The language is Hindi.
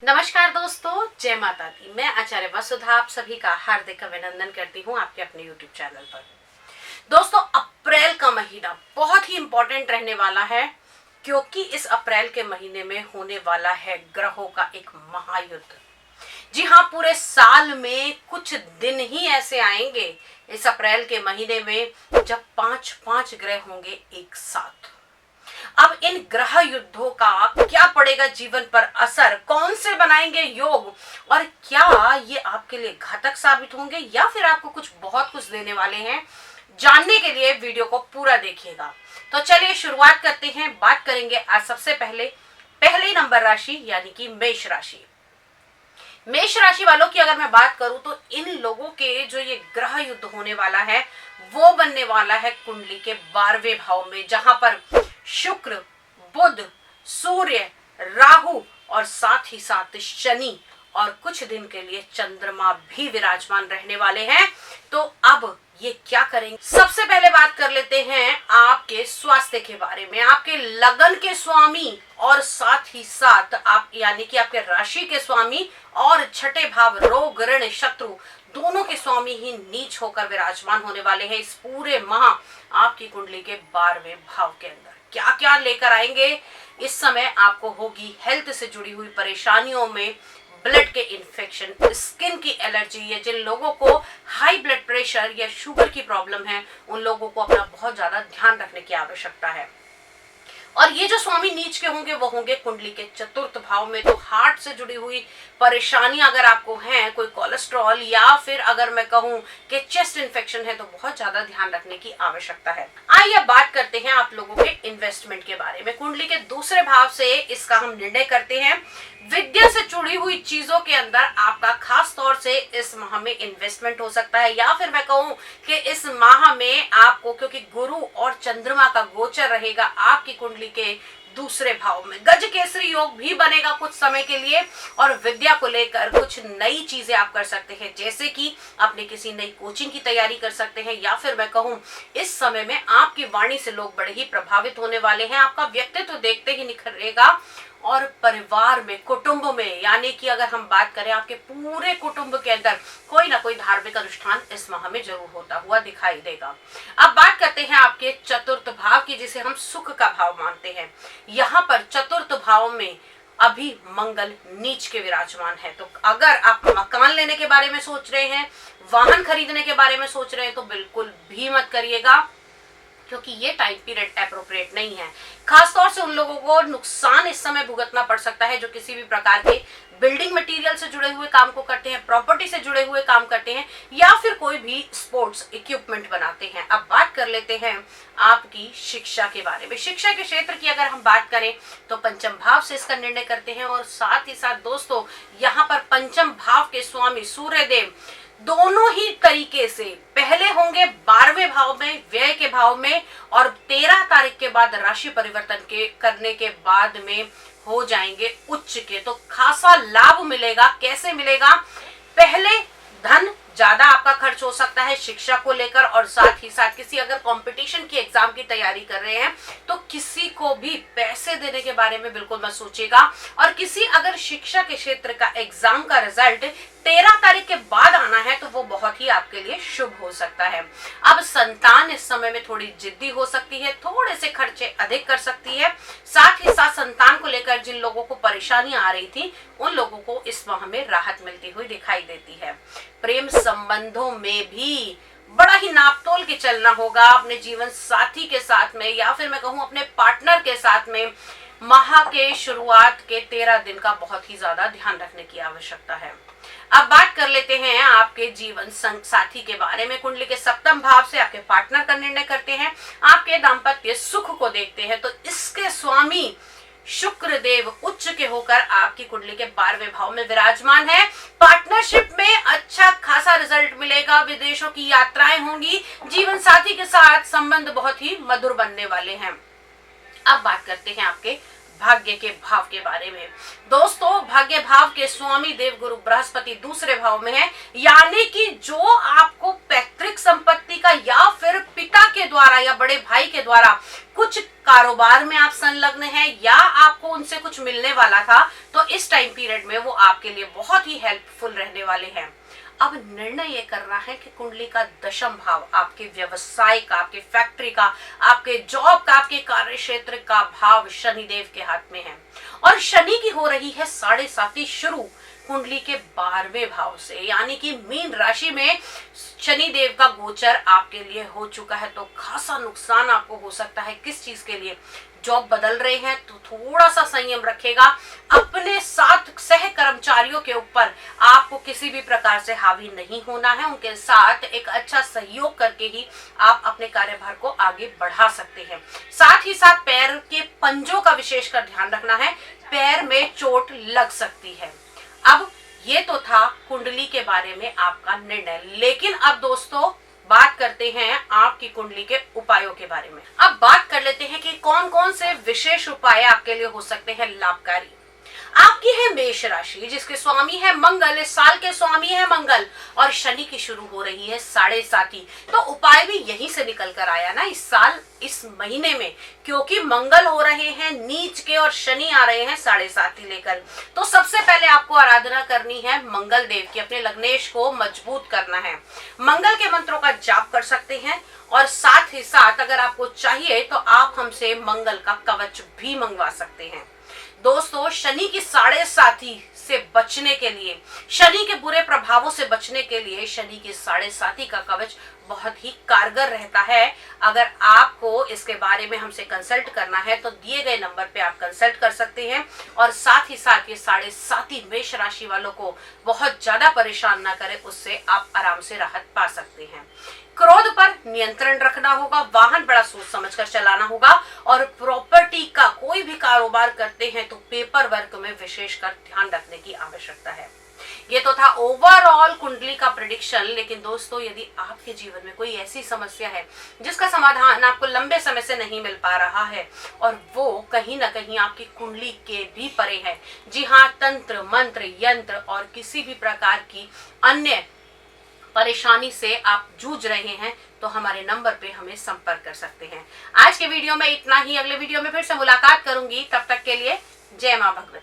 नमस्कार दोस्तों, जय माता दी। मैं आचार्य वसुधा आप सभी का हार्दिक अभिनंदन करती हूँ आपके अपने YouTube चैनल पर। दोस्तों, अप्रैल का महीना बहुत ही इंपॉर्टेंट रहने वाला है क्योंकि इस अप्रैल के महीने में होने वाला है ग्रहों का एक महायुद्ध। जी हाँ, पूरे साल में कुछ दिन ही ऐसे आएंगे इस अप्रैल के महीने में जब पांच ग्रह होंगे एक साथ। अब इन ग्रह युद्धों का क्या पड़ेगा जीवन पर असर, कौन से बनाएंगे योग और क्या ये आपके लिए घातक साबित होंगे या फिर आपको बहुत कुछ देने वाले हैं, जानने के लिए वीडियो को पूरा देखिएगा। तो चलिए शुरुआत करते हैं। बात करेंगे आज सबसे पहली नंबर राशि यानी कि मेष राशि। मेष राशि वालों की अगर मैं बात करूं तो इन लोगों के जो ये ग्रह युद्ध होने वाला है वो बनने वाला है कुंडली के 12वें भाव में, जहां पर शुक्र, बुध, सूर्य, राहु और साथ ही साथ शनि और कुछ दिन के लिए चंद्रमा भी विराजमान रहने वाले हैं। तो अब ये क्या करेंगे, सबसे पहले बात कर लेते हैं आपके स्वास्थ्य के बारे में। आपके लगन के स्वामी और साथ ही साथ आप यानी कि आपके राशि के स्वामी और छठे भाव रोग, ऋण, शत्रु दोनों के स्वामी ही नीच होकर विराजमान होने वाले हैं इस पूरे माह आपकी कुंडली के 12वें भाव के अंदर। क्या क्या लेकर आएंगे इस समय आपको होगी हेल्थ से जुड़ी हुई परेशानियों में ब्लड के इन्फेक्शन, स्किन की एलर्जी, या जिन लोगों को हाई ब्लड प्रेशर या शुगर की प्रॉब्लम है उन लोगों को अपना बहुत ज्यादा ध्यान रखने की आवश्यकता है। और ये जो स्वामी नीच के होंगे वो होंगे कुंडली के 4th भाव में। तो हार्ट से जुड़ी हुई परेशानी अगर आपको है, कोई कोलेस्ट्रॉल या फिर अगर मैं कहूं कि चेस्ट इन्फेक्शन है, तो बहुत ज्यादा ध्यान रखने की आवश्यकता है। आइए बात करते हैं आप लोगों के इन्वेस्टमेंट के बारे में। कुंडली के 2रे भाव से इसका हम निर्णय करते हैं। विद्या से जुड़ी हुई चीजों के अंदर आपका खास तौर से इस माह में इन्वेस्टमेंट हो सकता है, या फिर मैं कहूं कि इस माह में आपको, क्योंकि गुरु और चंद्रमा का गोचर रहेगा आपकी कुंडली के 2रे भाव में, गज केसरी योग भी बनेगा कुछ समय के लिए और विद्या को लेकर कुछ नई चीजें आप कर सकते हैं, जैसे कि अपने किसी नई कोचिंग की तैयारी कर सकते हैं, या फिर मैं कहूं इस समय में आपकी वाणी से लोग बड़े ही प्रभावित होने वाले हैं। आपका व्यक्तित्व देखते ही निखरेगा और परिवार में, कुटुंब में, यानी कि अगर हम बात करें आपके पूरे कुटुंब के अंदर कोई ना कोई धार्मिक अनुष्ठान इस माह में जरूर होता हुआ दिखाई देगा। अब बात करते हैं आपके 4th भाव की, जिसे हम सुख का भाव मानते हैं। यहाँ पर 4th भाव में अभी मंगल नीच के विराजमान है। तो अगर आप मकान लेने के बारे में सोच रहे हैं, वाहन खरीदने के बारे में सोच रहे हैं, तो बिल्कुल भी मत करिएगा, क्योंकि ये टाइम पीरियड एप्रोप्रिएट नहीं है। खासतौर से उन लोगों को नुकसान इस समय भुगतना पड़ सकता है जो किसी भी प्रकार के बिल्डिंग मटेरियल से जुड़े हुए काम को करते हैं, प्रॉपर्टी से जुड़े हुए काम करते हैं, या फिर कोई भी स्पोर्ट्स इक्विपमेंट बनाते हैं। अब बात कर लेते हैं आपकी शिक्षा के बारे में। शिक्षा के क्षेत्र की अगर हम बात करें तो 5म भाव से इसका निर्णय करते हैं, और साथ ही साथ दोस्तों यहाँ पर 5म भाव के स्वामी सूर्य देव दोनों ही तरीके से पहले होंगे 12वें भाव में, व्यय के भाव में, और 13 तारीख के बाद राशि परिवर्तन करने के बाद में हो जाएंगे उच्च के। तो खासा लाभ मिलेगा। कैसे मिलेगा? पहले धन ज्यादा आपका खर्च हो सकता है शिक्षा को लेकर, और साथ ही साथ किसी अगर कंपटीशन की एग्जाम की तैयारी कर रहे हैं तो किसी को भी पैसे देने के बारे में बिल्कुल मत सोचिएगा। और किसी अगर शिक्षा के क्षेत्र का एग्जाम का रिजल्ट 13 तारीख के बाद आना है तो वो बहुत ही आपके लिए शुभ हो सकता है। अब संतान इस समय में थोड़ी जिद्दी हो सकती है, थोड़े से खर्चे अधिक कर सकती है। साथ ही साथ संतान को लेकर जिन लोगों को परेशानियां आ रही थी उन लोगों को इस माह में राहत मिलती हुई दिखाई देती है। प्रेम संबंधों में भी बड़ा ही नापतोल के चलना होगा अपने जीवन साथी के साथ में, या फिर मैं कहूं अपने पार्टनर के साथ में। माह के शुरुआत के 13 दिन का बहुत ही ज्यादा ध्यान रखने की आवश्यकता है। अब बात कर लेते हैं आपके जीवन साथी के बारे में। कुंडली के 7म भाव से आपके पार्टनर का निर्णय करते हैं, आपके दाम्पत्य सुख को देखते हैं। तो इसके स्वामी शुक्र देव उच्च के होकर आपकी कुंडली के 12वें भाव में विराजमान है। पार्टनरशिप में अच्छा खासा रिजल्ट मिलेगा, विदेशों की यात्राएं होंगी, जीवन साथी के साथ संबंध बहुत ही मधुर बनने वाले हैं। अब बात करते हैं आपके भाग्य के भाव के बारे में। दोस्तों, भाग्य भाव के स्वामी देवगुरु बृहस्पति दूसरे भाव में है, यानी कि जो आपको पैतृक संपत्ति का या फिर पिता के द्वारा या बड़े भाई के द्वारा कुछ कारोबार में आप संलग्न हैं या आपको उनसे कुछ मिलने वाला था, तो इस टाइम पीरियड में वो आपके लिए बहुत ही हेल्पफुल रहने वाले हैं। अब निर्णय ये करना है कि कुंडली का दशम भाव आपके व्यवसाय का, आपके फैक्ट्री का, आपके जॉब का, आपके कार्य क्षेत्र का भाव शनिदेव के हाथ में है और शनि की हो रही है 7.5 शुरू कुंडली के 12वें भाव से, यानी कि मीन राशि में शनिदेव का गोचर आपके लिए हो चुका है। तो खासा नुकसान आपको हो सकता है। किस चीज के लिए? जॉब बदल रहे हैं तो थोड़ा सा संयम रखेगा। अपने साथ सह कर्मचारियों के ऊपर आपको किसी भी प्रकार से हावी नहीं होना है। उनके साथ एक अच्छा सहयोग करके ही आप अपने कार्यभार को आगे बढ़ा सकते हैं। साथ ही साथ पैर के पंजों का विशेषकर ध्यान रखना है, पैर में चोट लग सकती है। अब ये तो था कुंडली के बारे में आपका निर्णय, लेकिन अब दोस्तों बात करते हैं आपकी कुंडली के उपायों के बारे में। अब बात कर लेते हैं कि कौन कौन से विशेष उपाय आपके लिए हो सकते हैं लाभकारी। आपकी है मेष राशि, जिसके स्वामी है मंगल, इस साल के स्वामी है मंगल और शनि की शुरू हो रही है 7.5। तो उपाय भी यहीं से निकल कर आया ना इस साल, इस महीने में, क्योंकि मंगल हो रहे हैं नीच के और शनि आ रहे हैं 7.5 लेकर। तो सबसे पहले आपको आराधना करनी है मंगल देव की, अपने लग्नेश को मजबूत करना है। मंगल के मंत्रों का जाप कर सकते हैं और साथ ही साथ अगर आपको चाहिए तो आप हमसे मंगल का कवच भी मंगवा सकते हैं। दोस्तों, शनि की 7.5 से बचने के लिए, शनि के बुरे प्रभावों से बचने के लिए शनि की 7.5 का कवच बहुत ही कारगर रहता है। अगर आपको इसके बारे में हमसे कंसल्ट करना है तो दिए गए नंबर पे आप कंसल्ट कर सकते हैं और साथ ही साथ ये 7.5 मेष राशि वालों को बहुत ज्यादा परेशान ना करे, उससे आप आराम से राहत पा सकते हैं। क्रोध पर नियंत्रण रखना होगा, वाहन बड़ा सोच समझ कर चलाना होगा और प्रॉपर्टी का कोई भी कारोबार करते हैं तो पेपर वर्क में विशेषकर ध्यान रखने की आवश्यकता है। ये तो था ओवरऑल कुंडली का प्रेडिक्शन। लेकिन दोस्तों, यदि आपके जीवन में कोई ऐसी समस्या है जिसका समाधान आपको लंबे समय से नहीं मिल पा रहा है और वो कहीं ना कहीं आपकी कुंडली के भी परे है, जी हाँ, तंत्र मंत्र यंत्र और किसी भी प्रकार की अन्य परेशानी से आप जूझ रहे हैं, तो हमारे नंबर पे हमें संपर्क कर सकते हैं। आज के वीडियो में इतना ही, अगले वीडियो में फिर से मुलाकात करूंगी। तब तक के लिए जय मां भगवती।